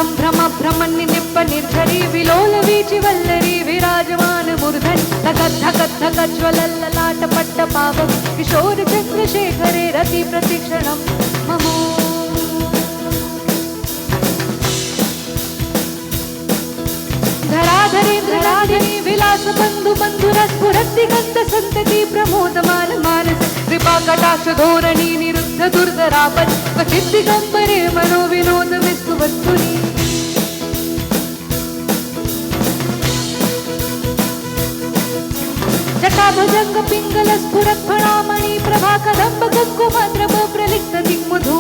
संभ्रम भ्रमणि निप्प निर्झरी विलोलवीचि वल्लरी विराजमान मूर्धनि धगत् धगत् धगत् ज्वलल्ललाट पट्ट पावक किशोर चंद्रशेखरे रति प्रतिक्षणं मम धराधरी धराधरी विलास बंधु बंधुरस दिगंत संतती प्रमोदमान मानस कृपा कटाक्ष धोरणी निरुद्ध दुर्धरापद क्वचित् दिगंबरे मनो विनोद विस्तु वस्तुनि जटाभुजंग पिंगल स्फुरत् फणामणि प्रभा कदंब कुंकुमाद्रव प्रलिप्त दिग्मधु